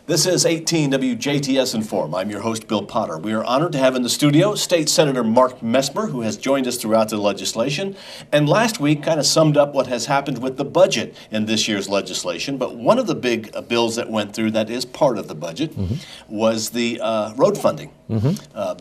This is 18 WJTS Inform. I'm your host, Bill Potter. We are honored to have in the studio State Senator Mark Messmer, who has joined us throughout the legislation, and last week kind of summed up what has happened with the budget in this year's legislation. But one of the big bills that went through that is part of the budget was the road funding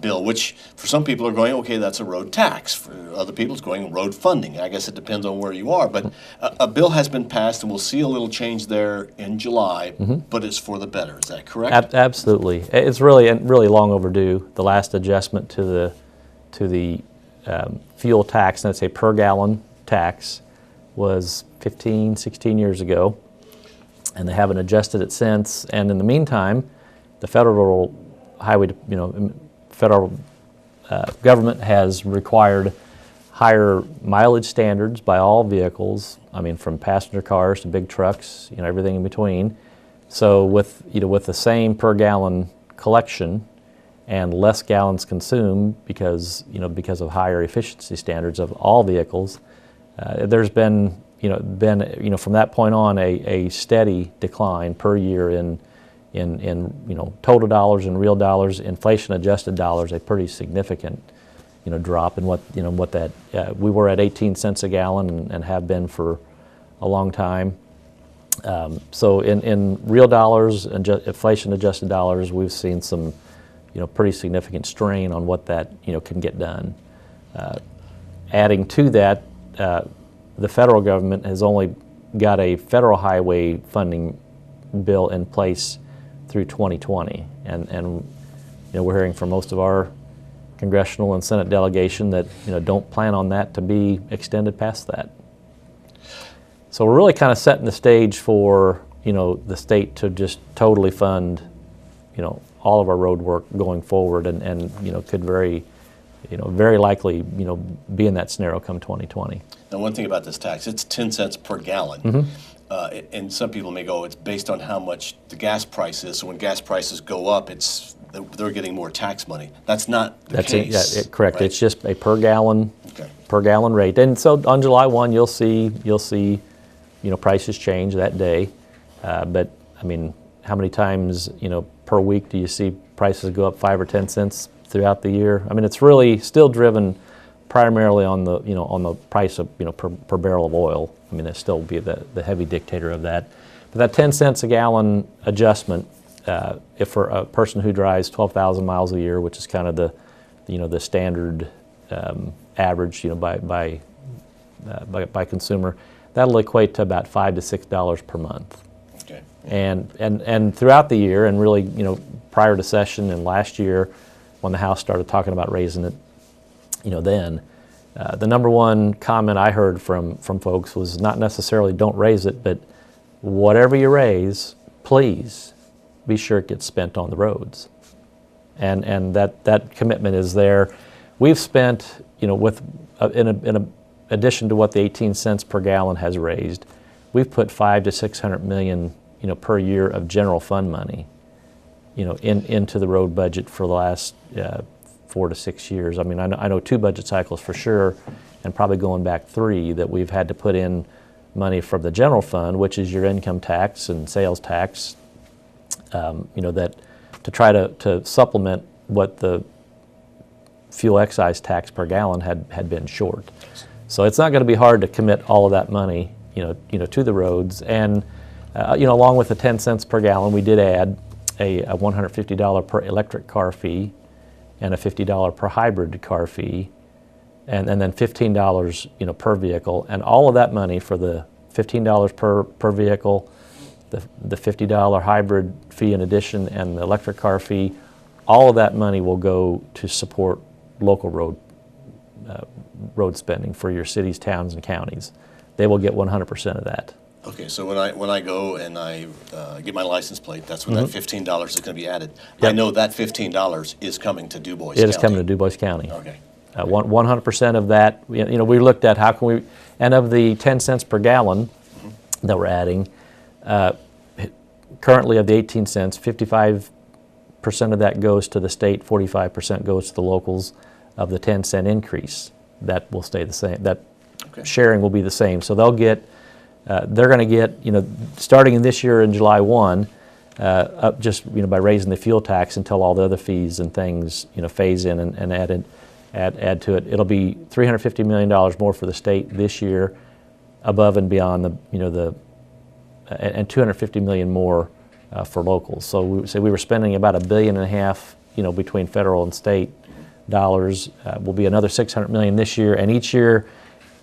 bill, which for some people are going, okay, that's a road tax. For other people, it's going road funding. I guess it depends on where you are. But a bill has been passed, and we'll see a little change there in July, but it's for the better. Is that correct? Absolutely. It's really long overdue. The last adjustment to the fuel tax, and it's a per gallon tax, was 15, 16 years ago, and they haven't adjusted it since. And in the meantime, the federal government has required higher mileage standards by all vehicles. I mean, from passenger cars to big trucks, everything in between. So with the same per gallon collection and less gallons consumed because of higher efficiency standards of all vehicles, there's been from that point on a steady decline per year in total dollars and real dollars, inflation adjusted dollars, a pretty significant drop in what that we were at 18 cents a gallon and have been for a long time. So in real dollars and inflation adjusted dollars, we've seen some pretty significant strain on what that can get done. Adding to that, the federal government has only got a federal highway funding bill in place through 2020, and we're hearing from most of our congressional and Senate delegation that don't plan on that to be extended past that. So we're really kind of setting the stage for the state to just totally fund all of our road work going forward, and could very likely be in that scenario come 2020. Now, one thing about this tax, it's 10 cents per gallon. And some people may go, it's based on how much the gas price is. So when gas prices go up, they're getting more tax money. That's not the case. Yeah, correct. Right? It's just a per gallon rate. And so on July 1, you'll see prices change that day. But I mean, how many times per week do you see prices go up 5 or 10 cents throughout the year? I mean, it's really still driven primarily on the price of per barrel of oil. I mean, it still be the heavy dictator of that. But that 10 cents a gallon adjustment, if for a person who drives 12,000 miles a year, which is kind of the standard average by consumer, that'll equate to about $5 to $6 per month. Okay. And throughout the year, and really prior to session and last year, when the House started talking about raising it, then the number one comment I heard from folks was not necessarily don't raise it, but whatever you raise, please be sure it gets spent on the roads. And that commitment is there. We've spent, in addition to what the 18 cents per gallon has raised, we've put $500 to $600 million, per year of general fund money, into the road budget for the last 4 to 6 years. I mean, I know 2 budget cycles for sure, and probably going back 3, that we've had to put in money from the general fund, which is your income tax and sales tax, that to try to supplement what the fuel excise tax per gallon had been short. So it's not going to be hard to commit all of that money, to the roads. And along with the 10 cents per gallon, we did add a $150 per electric car fee and a $50 per hybrid car fee, and then $15 per vehicle. And all of that money for the $15 per vehicle, the $50 hybrid fee in addition, and the electric car fee, all of that money will go to support local road spending for your cities, towns, and counties. They will get 100% of that. Okay, so when I go and I get my license plate, that's when that $15 is going to be added. Yep. I know that $15 is coming to Du Bois County. It is coming to Du Bois County. Okay. 100% of that. We looked at how can we, and of the 10 cents per gallon that we're adding, currently of the 18 cents, 55% of that goes to the state, 45% goes to the locals. Of the 10-cent increase, that will stay the same. That sharing will be the same. So they'll get, they're going to get, starting in this year in July 1, up just by raising the fuel tax until all the other fees and things phase in and add to it. It'll be $350 million more for the state this year, above and beyond and $250 million more for locals. So we were spending about $1.5 billion, between federal and state dollars. Will be another $600 million this year, and each year,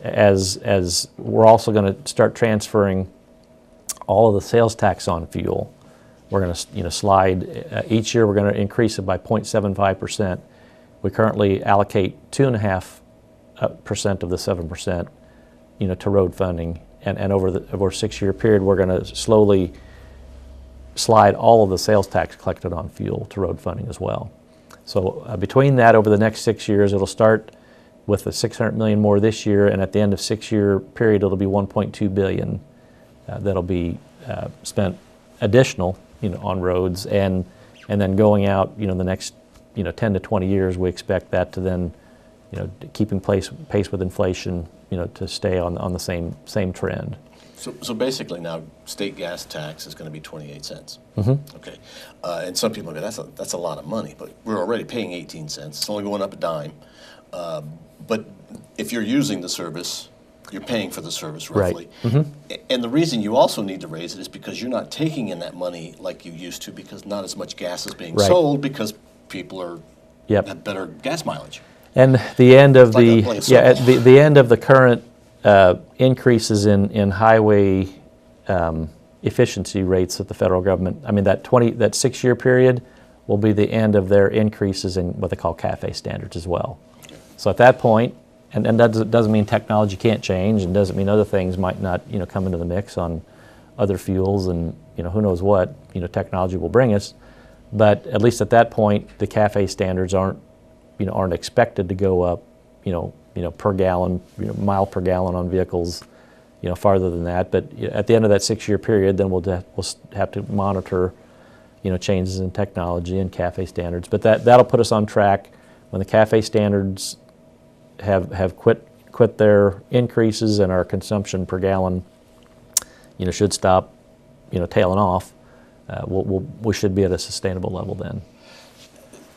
as we're also going to start transferring all of the sales tax on fuel. We're going to slide each year. We're going to increase it by 0.75%. We currently allocate 2.5% of the 7%, to road funding, and over a 6-year period, we're going to slowly slide all of the sales tax collected on fuel to road funding as well. So between that, over the next 6 years, it'll start with the $600 million more this year, and at the end of 6-year period, it'll be $1.2 billion that'll be spent additional, on roads, and then going out, the next, 10 to 20 years, we expect that to then, keeping pace with inflation, to stay on the same trend. So basically now, state gas tax is going to be 28 cents. Mm-hmm. Okay, and some people go, that's a lot of money, but we're already paying 18 cents. It's only going up a dime. But if you're using the service, you're paying for the service roughly. Right. Mm-hmm. And the reason you also need to raise it is because you're not taking in that money like you used to, because not as much gas is being sold because people have better gas mileage. And the end of the end of the current increases in highway efficiency rates at the federal government. I mean, that 6-year period will be the end of their increases in what they call CAFE standards as well. So at that point, and that doesn't mean technology can't change, and doesn't mean other things might not come into the mix on other fuels, and who knows what technology will bring us. But at least at that point, the CAFE standards aren't expected to go up per gallon, mile per gallon on vehicles, farther than that. But at the end of that 6-year period, then we'll have to monitor, changes in technology and CAFE standards. But that'll put us on track when the CAFE standards have quit their increases, and our consumption per gallon, should stop, tailing off. We should be at a sustainable level then.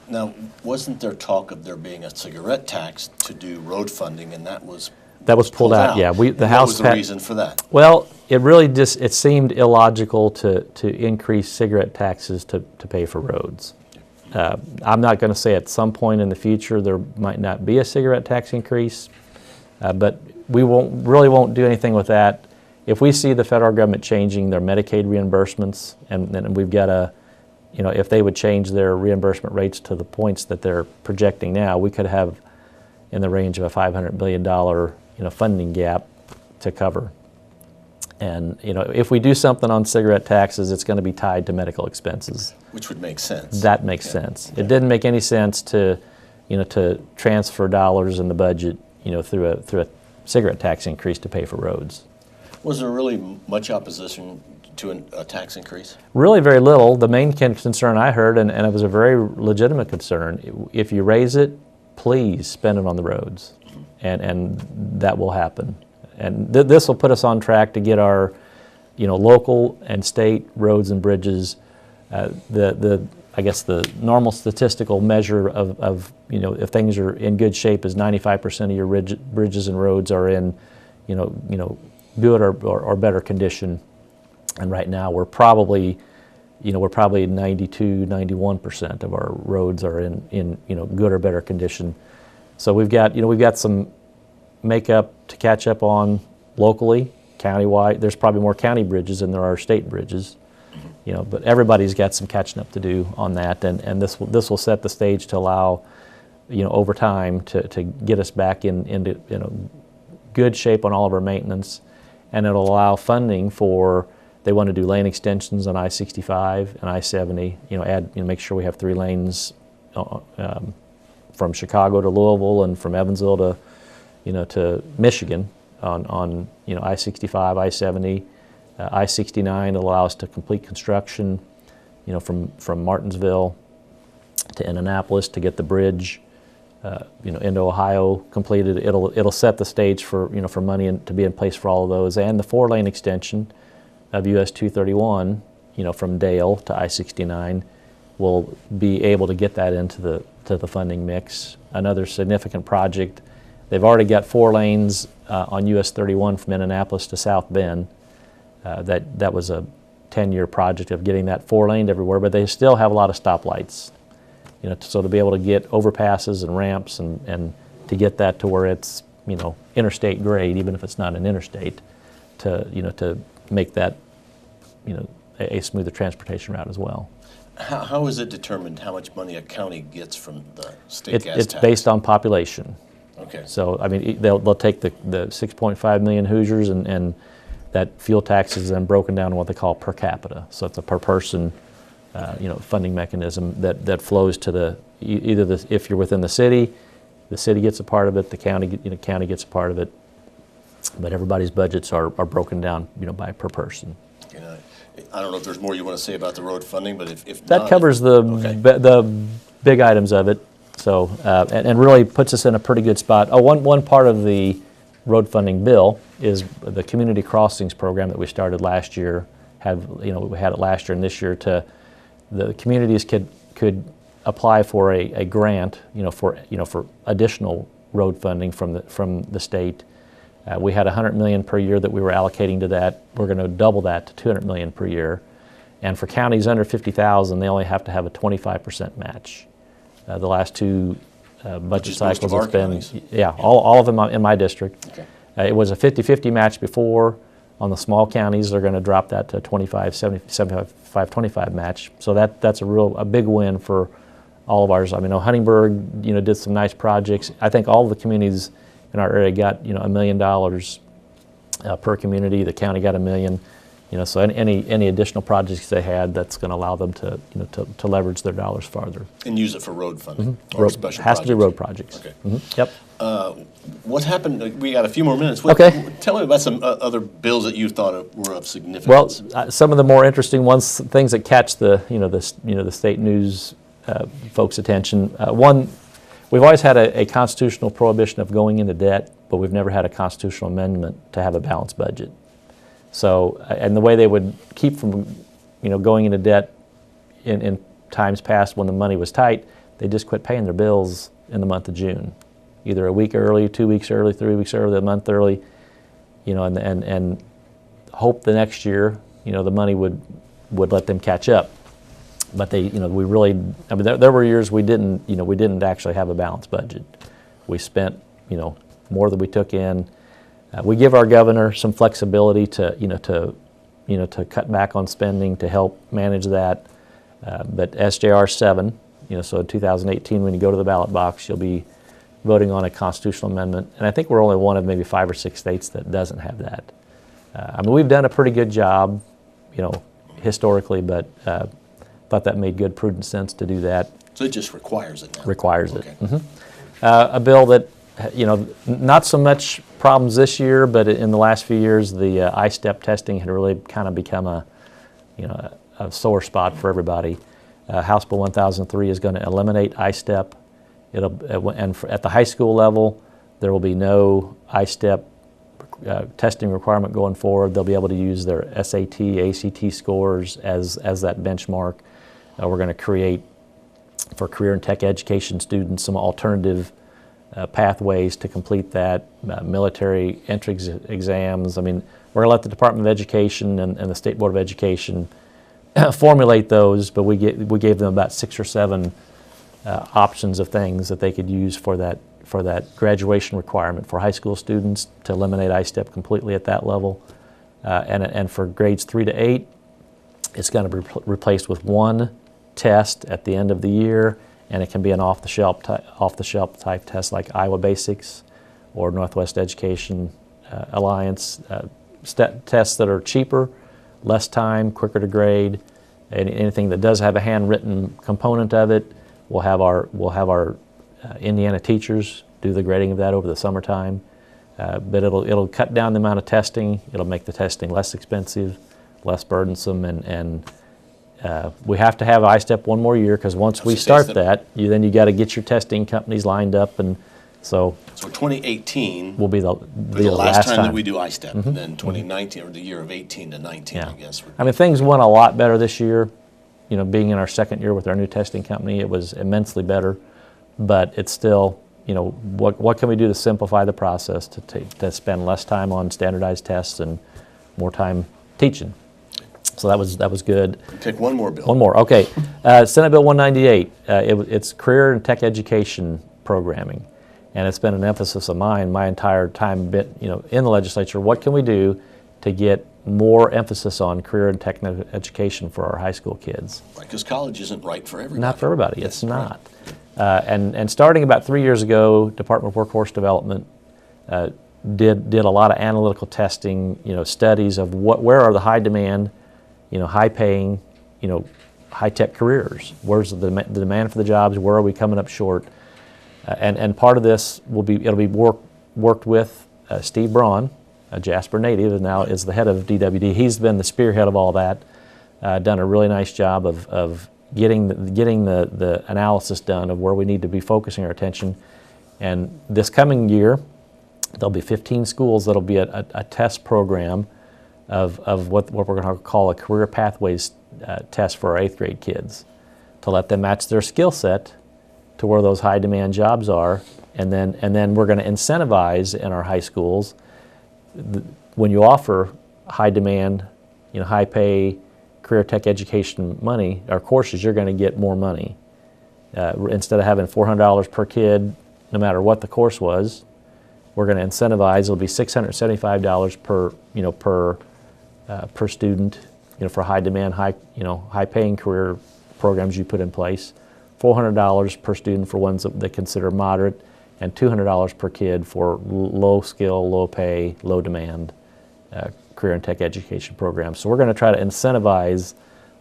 Now, wasn't there talk of there being a cigarette tax to do road funding, and that was pulled out? Yeah, the House. What was the reason for that? Well, it really it seemed illogical to increase cigarette taxes to pay for roads. I'm not going to say at some point in the future there might not be a cigarette tax increase, but we won't do anything with that. If we see the federal government changing their Medicaid reimbursements, and we've got if they would change their reimbursement rates to the points that they're projecting now, we could have in the range of a $500 billion funding gap to cover. And if we do something on cigarette taxes, it's going to be tied to medical expenses. Which would make sense. That makes sense. It didn't make any sense to transfer dollars in the budget, through a cigarette tax increase to pay for roads. Was there really much opposition to a tax increase? Really very little. The main concern I heard, and it was a very legitimate concern, if you raise it, please spend it on the roads, and that will happen. And this will put us on track to get our, local and state roads and bridges. I guess the normal statistical measure of if things are in good shape is 95% of your bridges and roads are in, good or better condition. And right now we're probably 92, 91% of our roads are in good or better condition. So we've got some makeup to catch up on locally, countywide. There's probably more county bridges than there are state bridges, but everybody's got some catching up to do on that, and this will set the stage to allow, over time to get us back into good shape on all of our maintenance, and it'll allow funding for. They want to do lane extensions on I-65 and I-70. Make sure we have 3 lanes from Chicago to Louisville and from Evansville to Michigan on I-65, I-70, I-69 to allow us to complete construction, from Martinsville to Indianapolis to get the bridge, into Ohio completed. It'll set the stage for money to be in place for all of those, and the 4-lane extension of US 231, from Dale to I-69, we'll be able to get that into the funding mix. Another significant project, they've already got 4 lanes on US 31 from Indianapolis to South Bend. That was a 10-year project of getting that 4-laned everywhere, but they still have a lot of stoplights. So to be able to get overpasses and ramps and to get that to where it's interstate grade, even if it's not an interstate, to make that a smoother transportation route as well. How is it determined how much money a county gets from the state gas tax? It's based on population. Okay. So I mean, they'll take the 6.5 million Hoosiers, and that fuel tax is then broken down to what they call per capita. So it's a per person, funding mechanism that flows to either if you're within the city gets a part of it, the county gets a part of it, but everybody's budgets are broken down by per person. I don't know if there's more you want to say about the road funding, but if that not, covers the big items of it. So and really puts us in a pretty good spot. One part of the road funding bill is the community crossings program that we started last year. We had it last year and this year to the communities could apply for a grant, for additional road funding from the state. We had $100 million per year that we were allocating to that. We're going to double that to $200 million per year. And for counties under 50,000, they only have to have a 25% match. The last 2 budget cycles, it's been, all of them in my district. Okay. It was a 50-50 match before. On the small counties, they're going to drop that to 75-25 match. So that's a big win for all of ours. I mean, Huntingburg, did some nice projects. I think all of the communities in our area got, $1 million per community. The county got $1 million. So any additional projects they had, that's going to allow them to, to leverage their dollars farther. And use it for road funding or special has projects. to be road projects. Okay. Yep. What happened? We got a few more minutes. Okay. Tell me about some other bills that you thought were of significance. Well, some of the more interesting ones, things that catch the state news folks' attention. One, we've always had a constitutional prohibition of going into debt, but we've never had a constitutional amendment to have a balanced budget. So, and the way they would keep from, going into debt in times past when the money was tight, they just quit paying their bills in the month of June, either a week early, 2 weeks early, 3 weeks early, a month early, and hope the next year, the money would let them catch up. But they, we really, there were years we didn't actually have a balanced budget. We spent, more than we took in. We give our governor some flexibility to cut back on spending to help manage that. But SJR 7, so in 2018, when you go to the ballot box, you'll be voting on a constitutional amendment. And I think we're only one of maybe 5 or 6 states that doesn't have that. We've done a pretty good job, historically, but thought that made good, prudent sense to do that. So it just requires it now? Requires okay. it. Mm-hmm. A bill that, not so much problems this year, but in the last few years, the I-STEP testing had really kind of become a sore spot for everybody. House Bill 1003 is going to eliminate I-STEP. At the high school level, there will be no I-STEP testing requirement going forward. They'll be able to use their SAT, ACT scores as that benchmark. We're going to create, for career and tech education students, some alternative pathways to complete that, military entrance exams. We're going to let the Department of Education and the State Board of Education formulate those, but we gave them about 6 or 7 options of things that they could use for that graduation requirement for high school students to eliminate I-STEP completely at that level. And for grades 3 to 8, it's going to be replaced with 1 test at the end of the year, and it can be an off-the-shelf type test like Iowa Basics or Northwest Education Alliance. Tests that are cheaper, less time, quicker to grade. Anything that does have a handwritten component of it, we'll have our Indiana teachers do the grading of that over the summertime. But it'll cut down the amount of testing. It'll make the testing less expensive, less burdensome, and we have to have I-STEP one more year, because once we start that, then you got to get your testing companies lined up and So 2018 will be the last time that time. we do ISTEP, and then 2019, or the year of 18 to 19, I guess. I mean, things went a lot better this year. You know, being in our second year with our new testing company, it was immensely better. But it's still, you know, what can we do to simplify the process to spend less time on standardized tests and more time teaching? So that was good. Take one more, Bill. One more, okay. Senate Bill 198, it's career and tech education programming. And it's been an emphasis of mine my entire time in the legislature. What can we do to get more emphasis on career and tech education for our high school kids? Right, because college isn't right for everybody. Not for everybody, it's not. And starting about 3 years ago, Department of Workforce Development did a lot of analytical testing, studies of where are the high demand, high paying, high tech careers. Where's the demand for the jobs? Where are we coming up short? And part of this it'll be worked with Steve Braun, a Jasper native, and now is the head of DWD. He's been the spearhead of all that. Done a really nice job of getting the analysis done of where we need to be focusing our attention. And this coming year, there'll be 15 schools that'll be a test program of what we're going to call a career pathways test for our 8th grade kids, to let them match their skill set to where those high demand jobs are, and then we're going to incentivize in our high schools when you offer high demand, high pay career tech education money or courses, you're going to get more money. Instead of having $400 per kid, no matter what the course was, we're going to incentivize. It'll be $675 per student, for high demand, high paying career programs you put in place. $400 per student for ones that they consider moderate, and $200 per kid for low skill, low pay, low demand career and tech education programs. So we're going to try to incentivize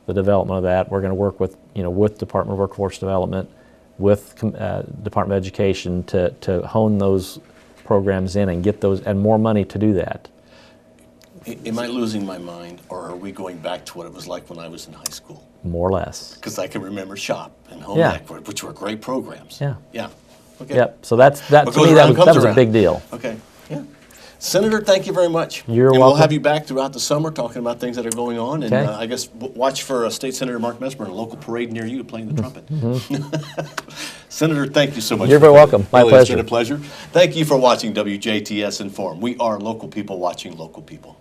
the development of that. We're going to work with Department of Workforce Development, with Department of Education to hone those programs in and get those and more money to do that. Am I losing my mind, or are we going back to what it was like when I was in high school? More or less. Because I can remember SHOP and Home Ec, which were great programs. Yeah. Yeah. Okay. Yep. So that to me that was a big deal. Okay. Yeah. Senator, thank you very much. You're welcome. welcome. We'll have you back throughout the summer talking about things that are going on. And okay. I guess watch for State Senator Mark Messmer in a local parade near you playing the trumpet. Senator, thank you so much. You're very welcome. My pleasure. It's been a pleasure. Thank you for watching WJTS Inform. We are local people watching local people.